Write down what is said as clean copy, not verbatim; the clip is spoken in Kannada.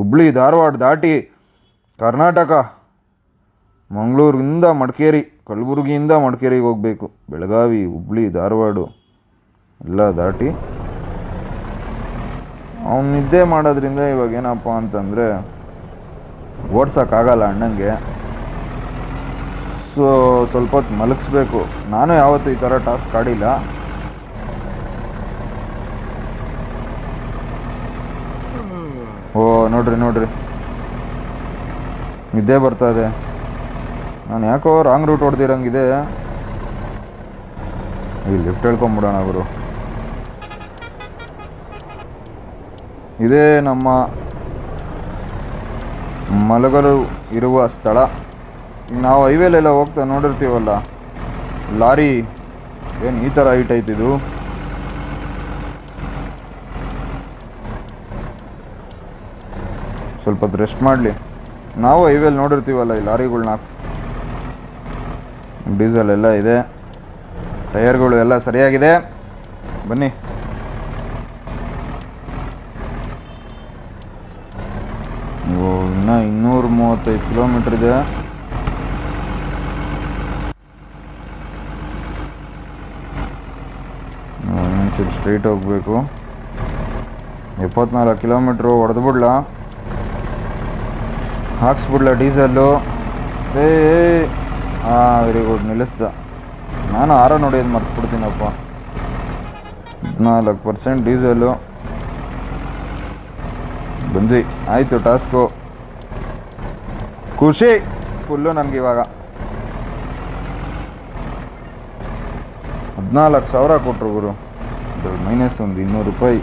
ಹುಬ್ಳಿ ಧಾರವಾಡ ದಾಟಿ ಕರ್ನಾಟಕ, ಮಂಗಳೂರಿಂದ ಮಡಿಕೇರಿ, ಕಲಬುರಗಿಯಿಂದ ಮಡಿಕೇರಿಗೆ ಹೋಗಬೇಕು. ಬೆಳಗಾವಿ, ಹುಬ್ಳಿ, ಧಾರವಾಡ ಎಲ್ಲ ದಾಟಿ ಅವ್ನು ನಿದ್ದೆ ಮಾಡೋದ್ರಿಂದ ಇವಾಗ ಏನಪ್ಪ ಅಂತಂದರೆ ಓಡ್ಸೋಕ್ಕಾಗಲ್ಲ ಅಣ್ಣಂಗೆ. ಸೊ ಸ್ವಲ್ಪ ಹೊತ್ತು ಮಲಗಿಸ್ಬೇಕು. ನಾನು ಯಾವತ್ತೂ ಈ ಥರ ಟಾಸ್ಕ್ ಆಡಿಲ್ಲ. ಓ ನೋಡ್ರಿ ನಿದ್ದೆ ಬರ್ತಾಯಿದೆ. ನಾನು ಯಾಕೋ ರಾಂಗ್ ರೂಟ್ ಹೊಡೆದಿರಂಗಿದೆ. ಈ ಲಿಫ್ಟ್ ಹೇಳ್ಕೊಂಬಿಡೋಣ ಗುರು. ಇದೇ ನಮ್ಮ ಮಲಗಲು ಇರುವ ಸ್ಥಳ. ನಾವು ಹೈವೇಲೆಲ್ಲ ಹೋಗ್ತಾ ನೋಡಿರ್ತೀವಲ್ಲ, ಲಾರಿ ಏನು ಈ ಥರ ಹೈಟ್ ಐತಿದು. ಸ್ವಲ್ಪ ಹೊತ್ತು ರೆಸ್ಟ್ ಮಾಡಲಿ. ನಾವು ಹೈವೇಲಿ ನೋಡಿರ್ತೀವಲ್ಲ ಈ ಲಾರಿಗಳ್ನ. ಡೀಸೆಲ್ ಎಲ್ಲ ಇದೆ, ಟೈರ್ಗಳು ಎಲ್ಲ ಸರಿಯಾಗಿದೆ. ಬನ್ನಿ. ಇನ್ನೂ 235 ಕಿಲೋಮೀಟ್ರ್ ಇದೆ. ಒಂಚೂರು ಸ್ಟ್ರೈಟ್ ಹೋಗಬೇಕು. 74 ಕಿಲೋಮೀಟ್ರು ಹೊಡೆದ್ಬಿಡ್ಲ, ಹಾಕ್ಸ್ಬಿಡ್ಲ ಡೀಸೆಲ್ಲು. ವೆರಿ ಗುಡ್, ನಿಲ್ಲಿಸ್ದ. ನಾನು ಆರ ನೋಡಿಯೋದು ಮರ್ತ್ಬಿಡ್ತೀನಪ್ಪ. 14% ಡೀಸೆಲು. ಬಂದ್ವಿ, ಆಯಿತು ಟಾಸ್ಕು. ಖುಷಿ ಫುಲ್ಲು ನನಗಿವಾಗ. 14,000 ಕೊಟ್ಟರು ಗುರು. ಮೈನಸ್ ಒಂದು 200 ರೂಪಾಯಿ.